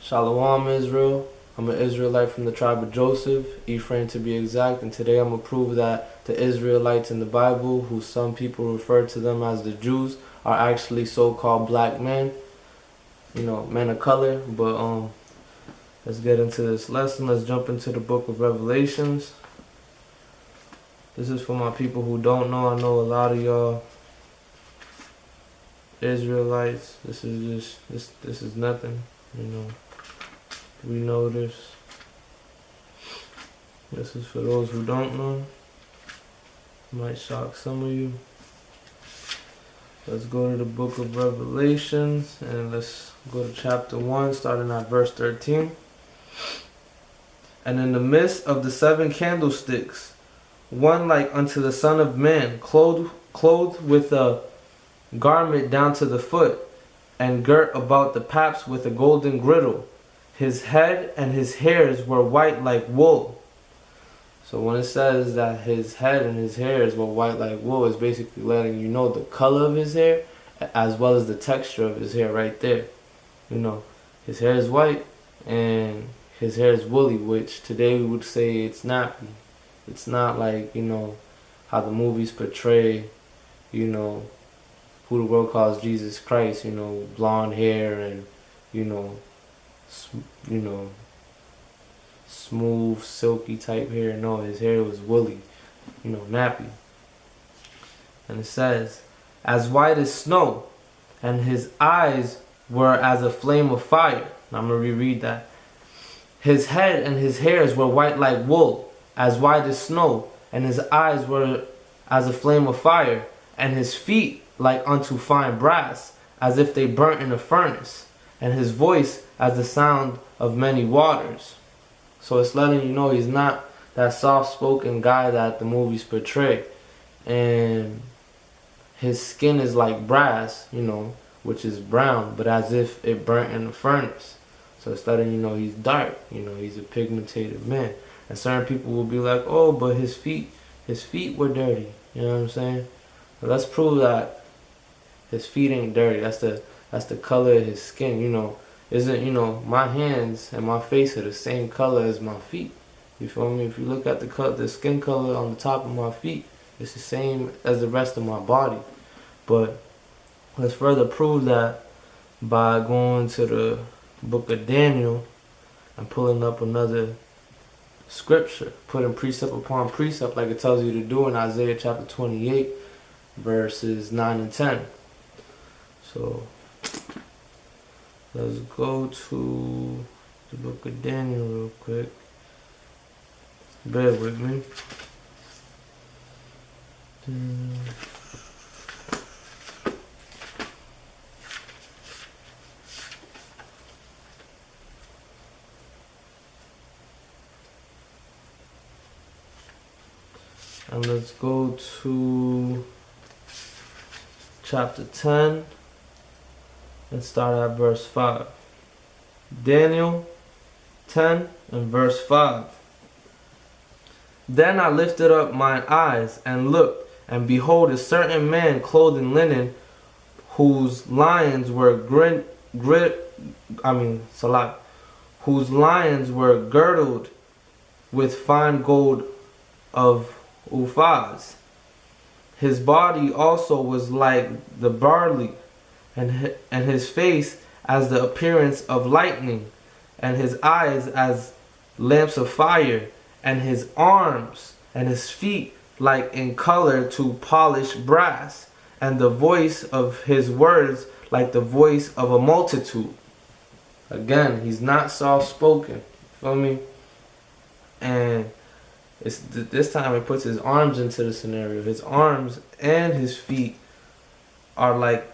Shalom Israel. I'm an Israelite from the tribe of Joseph, Ephraim to be exact, and today I'm going to prove that the Israelites in the Bible, who some people refer to them as the Jews, are actually so-called black men, men of color. But let's get into this lesson. Let's jump into the book of Revelations. This is for my people who don't know. I know a lot of y'all Israelites. This is nothing, We know this. This is for those who don't know. Might shock some of you. Let's go to the book of Revelations and let's go to chapter 1, starting at verse 13. And in the midst of the 7 candlesticks, one like unto the Son of Man, clothed with a garment down to the foot, and girt about the paps with a golden girdle. His head and his hairs were white like wool. So when it says that his head and his hairs were white like wool, it's basically letting you know the color of his hair as well as the texture of his hair right there. His hair is white and his hair is woolly, which today we would say it's nappy. It's not like, how the movies portray, who the world calls Jesus Christ, blonde hair and, smooth, silky type hair. No, his hair was woolly, nappy. And it says, as white as snow, and his eyes were as a flame of fire. Now I'm going to reread that. His head and his hairs were white like wool, as white as snow, and his eyes were as a flame of fire, and his feet like unto fine brass, as if they burnt in a furnace, and his voice as the sound of many waters. So it's letting you know he's not that soft-spoken guy that the movies portray. And his skin is like brass, which is brown, but as if it burnt in a furnace. So it's letting you know he's dark, he's a pigmented man. And certain people will be like, oh, but his feet were dirty. You know what I'm saying? But let's prove that his feet ain't dirty. That's the color of his skin, Isn't, my hands and my face are the same color as my feet. You feel me? If you look at the skin color on the top of my feet, it's the same as the rest of my body. But let's further prove that by going to the book of Daniel and pulling up another scripture, putting precept upon precept like it tells you to do in Isaiah chapter 28, verses 9 and 10. So let's go to the book of Daniel real quick. Bear with me. And let's go to chapter 10 and start at verse 5. Daniel 10 and verse 5. Then I lifted up mine eyes and looked, and behold, a certain man clothed in linen, whose lions were whose lions were girdled with fine gold of Uphaz. His body also was like the barley, and his face as the appearance of lightning, and his eyes as lamps of fire, and his arms and his feet like in color to polished brass, and the voice of his words like the voice of a multitude. Again, he's not soft-spoken. Feel me? And this time it puts his arms into the scenario. His arms and his feet are like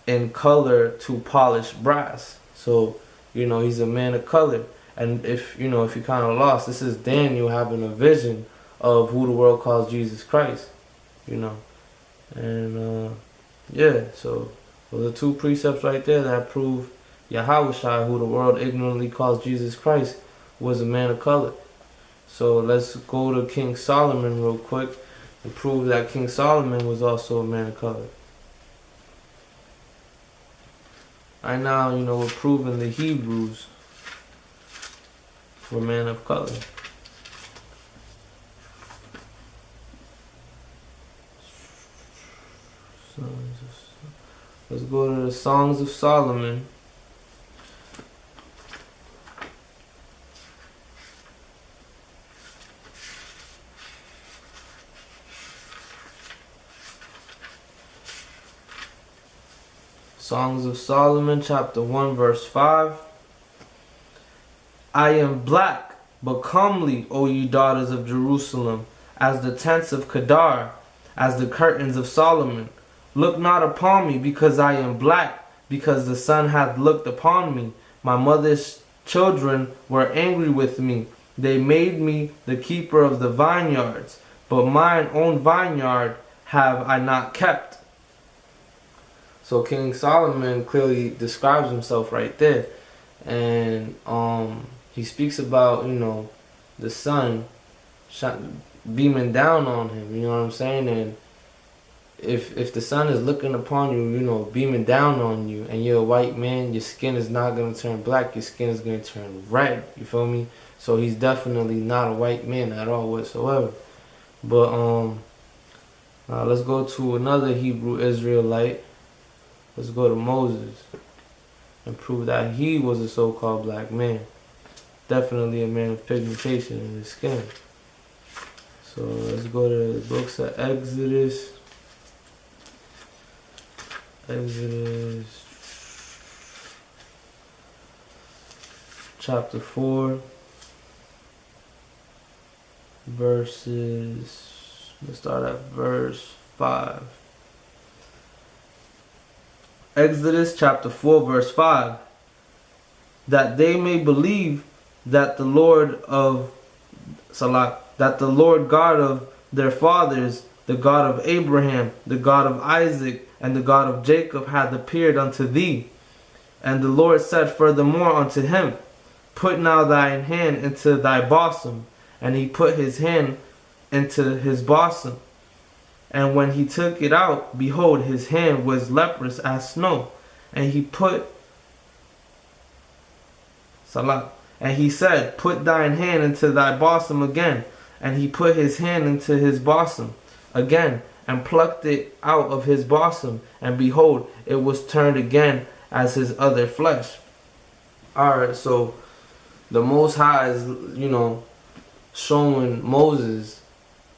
in color to polished brass. So, he's a man of color. And if you're kind of lost, this is Daniel having a vision of who the world calls Jesus Christ. And yeah, so those are 2 precepts right there that prove Yahushua, who the world ignorantly calls Jesus Christ, was a man of color. So let's go to King Solomon real quick and prove that King Solomon was also a man of color. Right now, we're proving the Hebrews were men of color. Let's go to the Songs of Solomon. Songs of Solomon, chapter 1, verse 5. I am black, but comely, O ye daughters of Jerusalem, as the tents of Kedar, as the curtains of Solomon. Look not upon me, because I am black, because the sun hath looked upon me. My mother's children were angry with me. They made me the keeper of the vineyards, but mine own vineyard have I not kept. So King Solomon clearly describes himself right there. And he speaks about, the sun beaming down on him, you know what I'm saying? And if the sun is looking upon you, beaming down on you, and you're a white man, your skin is not going to turn black, your skin is going to turn red, you feel me? So he's definitely not a white man at all whatsoever. But let's go to another Hebrew Israelite. Let's go to Moses and prove that he was a so-called black man. Definitely a man of pigmentation in his skin. So let's go to the books of Exodus. Chapter 4. Let's start at verse 5. Exodus chapter 4 verse 5. That they may believe that the Lord God of their fathers, the God of Abraham, the God of Isaac, and the God of Jacob hath appeared unto thee. And the Lord said furthermore unto him, Put now thine hand into thy bosom. And he put his hand into his bosom. And when he took it out, behold, his hand was leprous as snow. And he said, Put thine hand into thy bosom again. And he put his hand into his bosom again, and plucked it out of his bosom. And behold, it was turned again as his other flesh. Alright, so the Most High is, showing Moses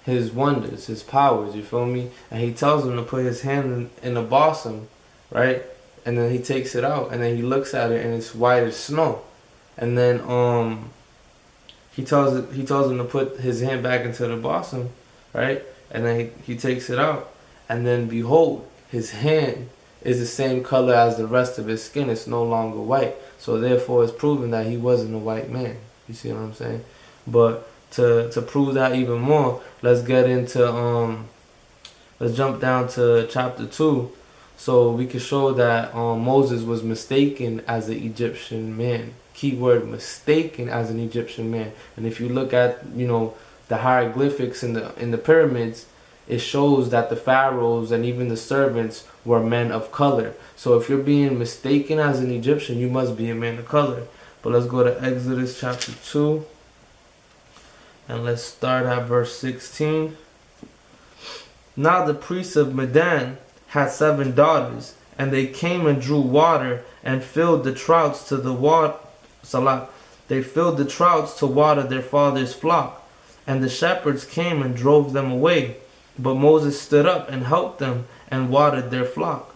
his wonders, his powers, you feel me? And he tells him to put his hand in the bosom, right? And then he takes it out, and then he looks at it, and it's white as snow. And then he tells him to put his hand back into the bosom, right? And then he takes it out, and then behold, his hand is the same color as the rest of his skin. It's no longer white. So therefore, it's proven that he wasn't a white man. You see what I'm saying? But to prove that even more, let's get into let's jump down to chapter 2, so we can show that Moses was mistaken as an Egyptian man. Keyword, mistaken as an Egyptian man. And if you look at the hieroglyphics in the pyramids, it shows that the pharaohs and even the servants were men of color. So if you're being mistaken as an Egyptian, you must be a man of color. But let's go to Exodus chapter 2. And let's start at verse 16. Now the priest of Midian had 7 daughters, and they came and drew water and filled the troughs to the water. They filled the troughs to water their father's flock, and the shepherds came and drove them away. But Moses stood up and helped them and watered their flock.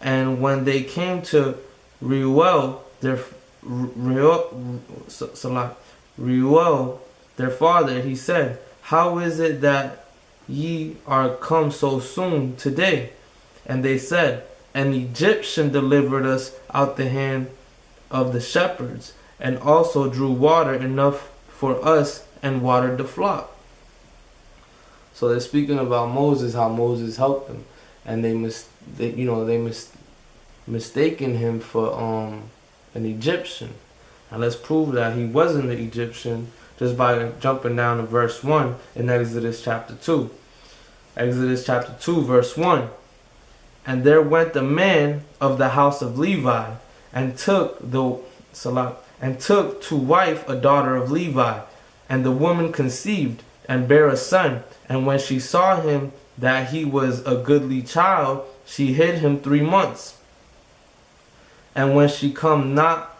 And when they came to Reuel, their father, he said, How is it that ye are come so soon today? And they said, An Egyptian delivered us out the hand of the shepherds, and also drew water enough for us and watered the flock. So they're speaking about Moses, how Moses helped them, and they mistaken him for an Egyptian. Now let's prove that he wasn't an Egyptian just by jumping down to verse 1 in Exodus chapter 2. Exodus chapter 2 verse 1. And there went a man of the house of Levi, and took to wife a daughter of Levi. And the woman conceived and bare a son. And when she saw him that he was a goodly child, she hid him 3 months. And when she could not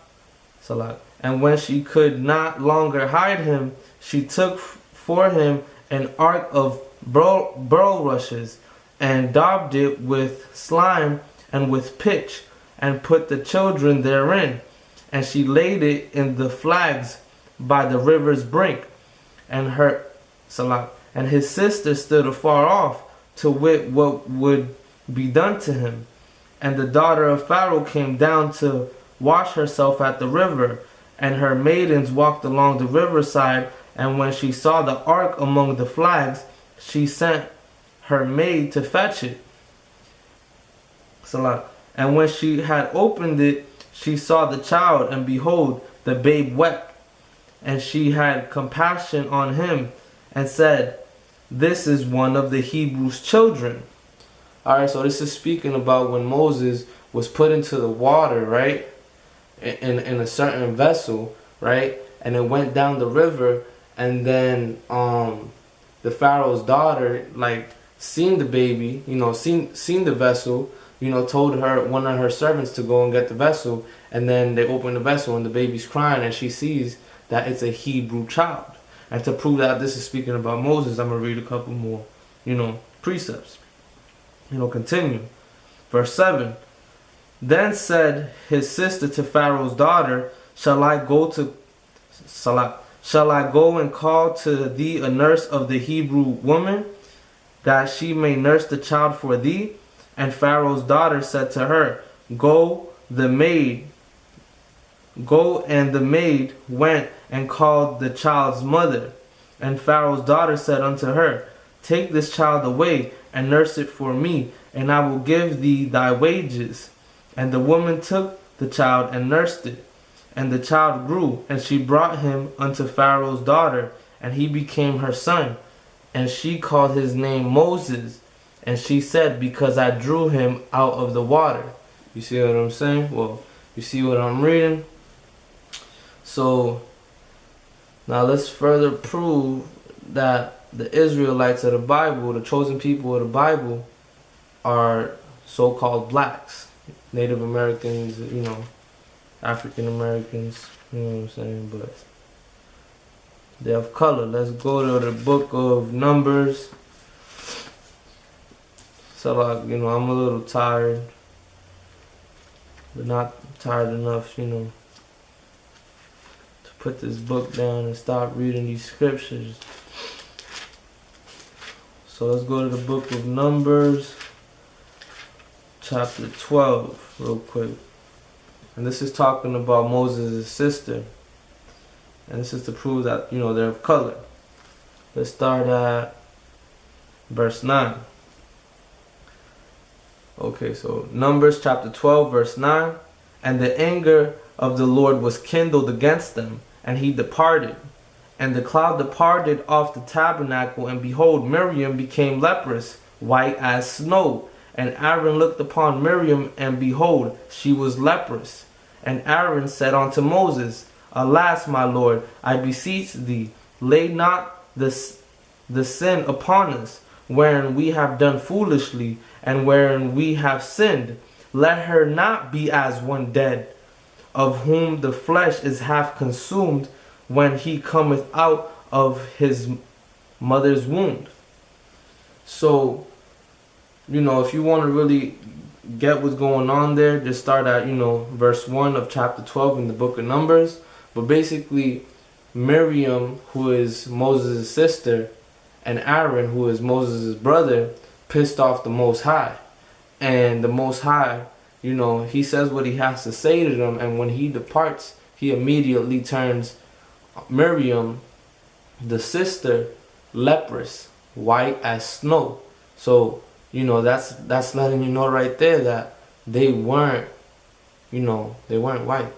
longer hide him, she took for him an ark of bulrushes, and daubed it with slime and with pitch, and put the children therein. And she laid it in the flags by the river's brink. And his sister stood afar off, to wit what would be done to him. And the daughter of Pharaoh came down to wash herself at the river, and her maidens walked along the riverside. And when she saw the ark among the flags, she sent her maid to fetch it. And when she had opened it, she saw the child, and behold, the babe wept. And she had compassion on him, and said, "This is one of the Hebrews' children." Alright, so this is speaking about when Moses was put into the water, right? In a certain vessel, right? And it went down the river, and then the Pharaoh's daughter, like, seen the baby, seen the vessel, told one of her servants to go and get the vessel. And then they open the vessel, and the baby's crying, and she sees that it's a Hebrew child. And to prove that this is speaking about Moses, I'm going to read a couple more, precepts. Continue. Verse 7. Then said his sister to Pharaoh's daughter, Shall I go and call to thee a nurse of the Hebrew woman, that she may nurse the child for thee? And Pharaoh's daughter said to her, Go. And the maid went and called the child's mother. And Pharaoh's daughter said unto her, Take this child away, and nurse it for me, and I will give thee thy wages. And the woman took the child and nursed it. And the child grew, and she brought him unto Pharaoh's daughter, and he became her son. And she called his name Moses. And she said, Because I drew him out of the water. You see what I'm saying? Well, you see what I'm reading? So, now let's further prove that the Israelites of the Bible, the chosen people of the Bible, are so-called blacks. Native Americans, African Americans, you know what I'm saying? But they have color. Let's go to the book of Numbers. So, I'm a little tired, but not tired enough, to put this book down and start reading these scriptures. So let's go to the book of Numbers, chapter 12, real quick. And this is talking about Moses' sister. And this is to prove that, they're of color. Let's start at verse 9. Okay, so Numbers chapter 12, verse 9. And the anger of the Lord was kindled against them, and he departed. And the cloud departed off the tabernacle, and behold, Miriam became leprous, white as snow. And Aaron looked upon Miriam, and behold, she was leprous. And Aaron said unto Moses, Alas, my Lord, I beseech thee, lay not the sin upon us, wherein we have done foolishly, and wherein we have sinned. Let her not be as one dead, of whom the flesh is half consumed, when he cometh out of his mother's womb. So, if you want to really get what's going on there, just start at, verse 1 of chapter 12 in the book of Numbers. But basically, Miriam, who is Moses' sister, and Aaron, who is Moses' brother, pissed off the Most High. And the Most High, he says what he has to say to them, and when he departs, he immediately turns Miriam, the sister, leprous, white as snow. So, that's letting you know right there that they weren't, they weren't white.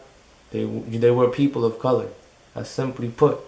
They were people of color. That's simply put.